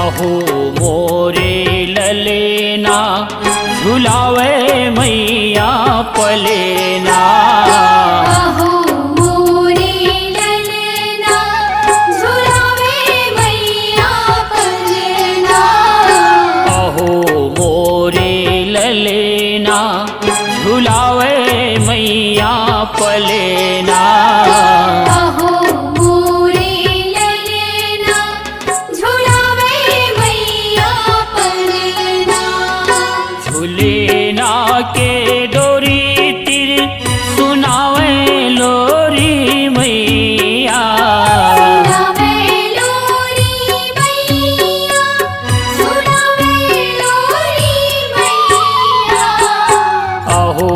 अहो मोरे ललेना झुलावे मैया पलेना। अहो मोरे ललेना झुलावे मैया पलेना। अहो मोरे ललेना झुलावे मैया पलेना। अहो मोरे ललेना झुलावे मैया पलेना। झूलेना के डोरी तिर सुनावे लोरी मैया। सुनावे लोरी मैया, सुनावे लोरी मैया। अहो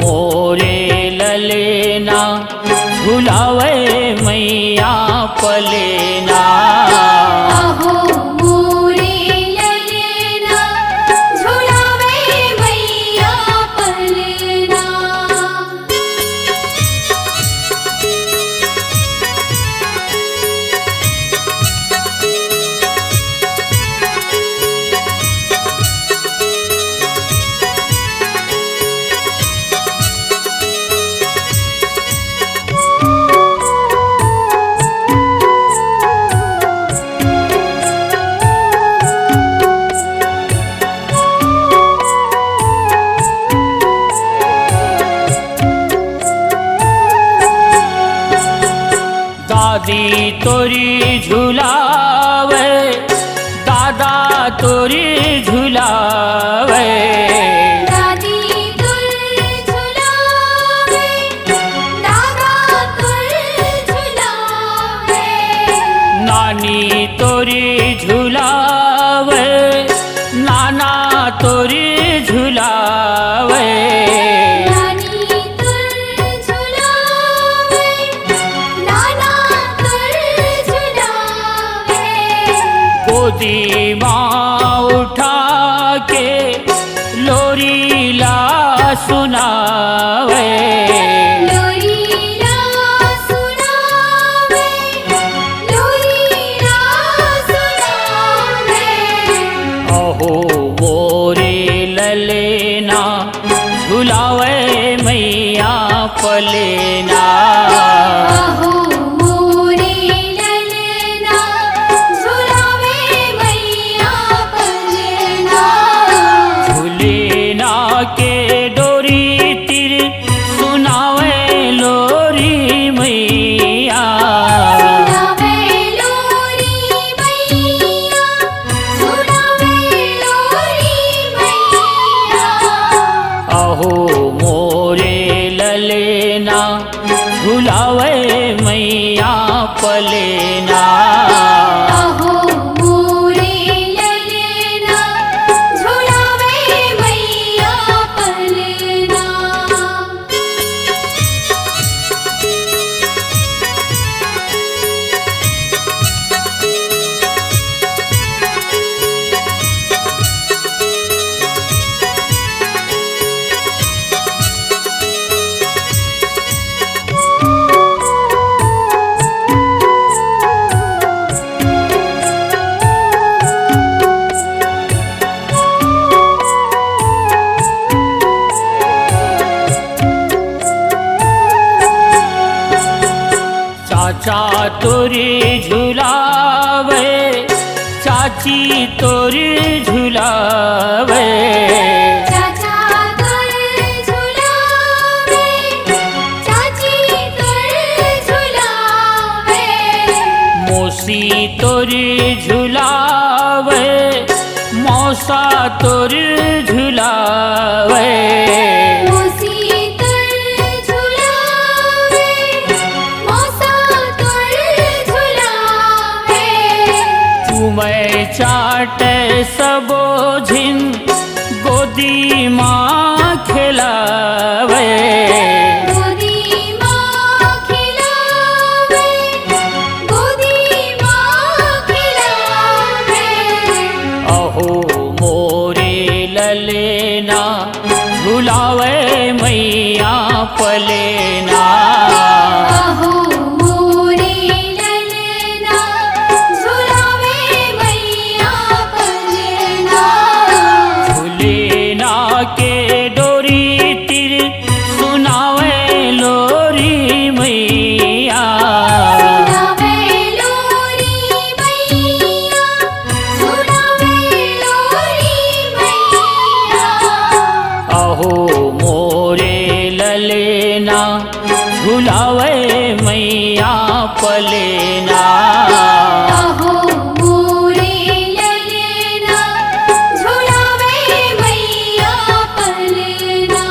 मोरे ललेना झुलावे मैया पलेना। अहो मोरे ललेना झुलावे मैया पलेना। दादी तोरी झुलावे दादा तोरी झुलावे। दादी तुल झुलावे, दादा तुल झुलावे। नानी तोरी झुलावे नाना तोरी झुलावे। नानी तुल झुलावे, नाना तुल झुलावे। गोदी माँ उठा के लोरी ला सुनावे। लोरीला सुनावे, लोरीला सुनावे। अहो मोरे ललेना झुलावे मैया पलेना। अहो मोरे ललेना झुलावे मैया पलेना। झूलेना के डोरी तिर सुनावे लोरी मैया। सुनावे लोरी मैया, सुनावे लोरी मैया। अहो मोरे ललेना झुलावे मैया पलेना। अहो मोरे ललेना झुलावे मैया पलेना। चाचा तोरी झुलावे चाची तोरी झुलावे। चाचा तुल झुलावे, चाची तुल झुलावे। मौसी तोरी झुलावे मौसा तोरी झुलावे। मौसी तुल झुलावे, मौसा तुल झुलावे। तुम्हें चाट सबो झिन गोदी माँ खिलावे। गोदी माँ खिलावे, गोदी माँ खिलावे। अहो मोरे ललेना झुलावे मैया पलेना। अहो मोरे ललेना झुलावे मैया झुलावे मैया पलेना। अहो मोरे ललेना झुलावे मैया पलेना।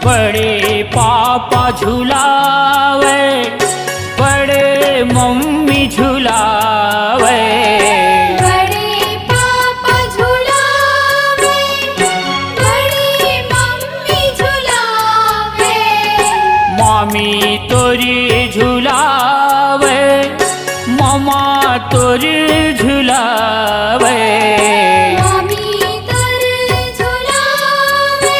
बड़े पापा झुलावे, बड़े मम्मी झुलावे। बड़े पापा झुलावे, बड़ी मम्मी झुलावे। मामी तोरी झुलावे, मामा तोरी झुलावे। मामी तर झुलावे,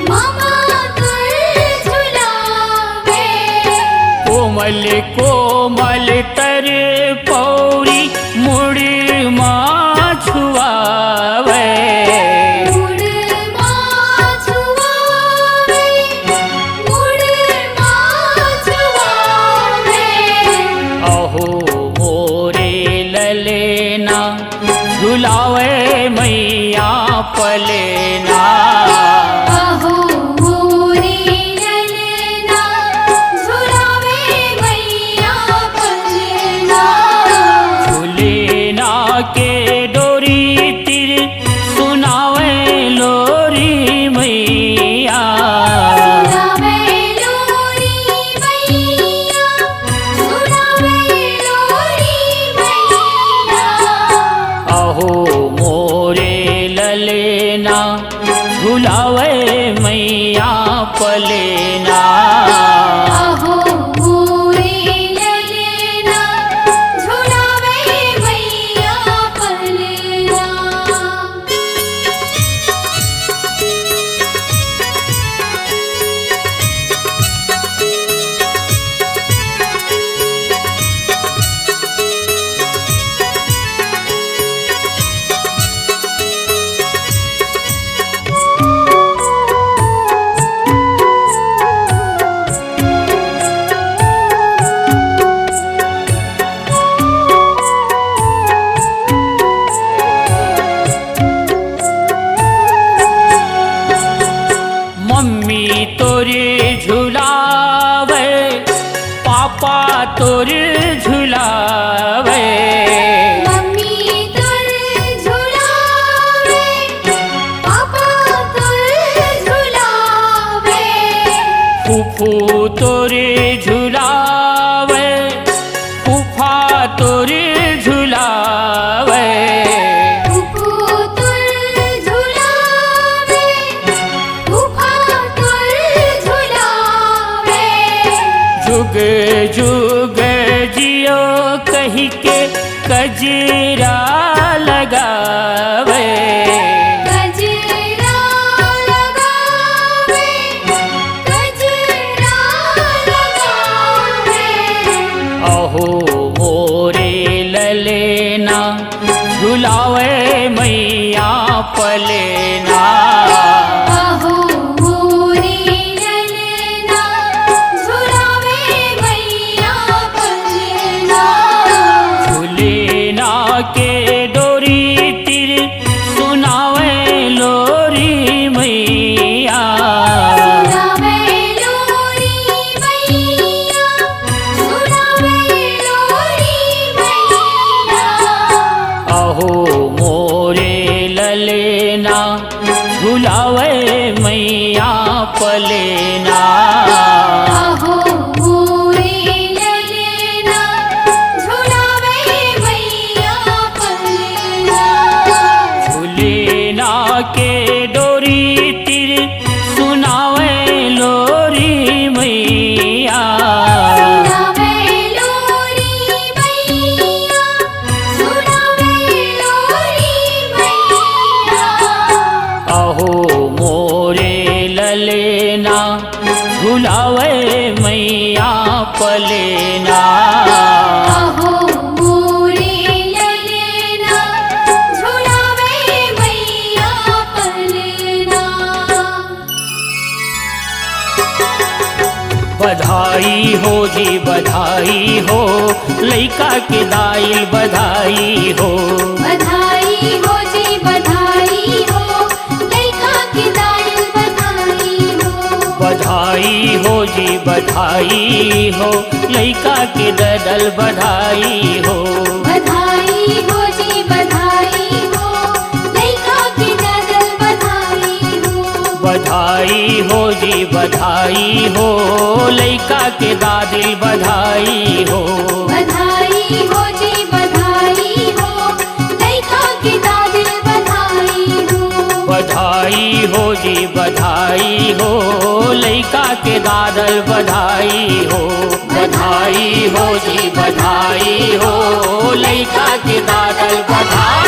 मामा तर झुलावे। कोमल कोमल तर पौरी मुड़ी माँ छुआवे। मुड़ माँ छुआवे, मुड़ माँ छुआवे। अहो मोरे ललेना झुलावे मैया पलेना। अहो मोरे ललेना झुलावे मैया पलेना। झुलेना के डोरी तिर सुनावे लोरी मैया। सुनावे लोरी मैया, सुनावे लोरी मैया। अहो मोरे ललेना झुलावे मैया पलेना। अहो मोरे ललेना झुलावे मैया पलेना। मम्मी तोरे झुलावे, पापा तोरे झुलावे। मम्मी तर झुलावे, पापा तर झुलावे। फूफू तोरे झुलावे, फूफा तोरे झुलावे। फूफू तर झुलावे, फूफा तर झुलावे। जुग जुग जियो कही के कजरा लगावे। गजरा लगावे, गजरा लगावे। अहो मोरे ललेना झुलावे मैया पलेना। अहो मोरे ललेना झुलावे मैया पलेना। झुलेना के डोरी तिर सुनावे लोरी मैया। सुनावे लोरी मैया, सुनावे लोरी मैया। अहो मोरे ललेना झुलावे मैया पलेना। अहो मोरे ललेना झुलावे मैया पलेना। झुलेना के डोरी तिर सुनावे लोरी मैया। सुनावे लोरी मैया, सुनावे लोरी मैया। अहो मोरे पलेना। आहो मोरे ललेना झुलावे मैया पलना। बधाई हो जी बधाई हो, लइका के दाइल बधाई हो। बधाई हो जी बधाई हो, लइका के दाइल बधाई हो। बधाई हो जी बधाई हो, लइका के ददल बधाई हो। बधाई हो जी बधाई हो, लइका के दादल बधाई हो। बधाई हो जी बधाई हो, लइका के दादिल बधाई हो। बधाई हो जी बधाई हो, लइका के दादिल बधाई हो। बधाई हो जी बधाई हो, लइका के दादल बधाई हो। बधाई हो जी बधाई हो, लइका के दादल बधाई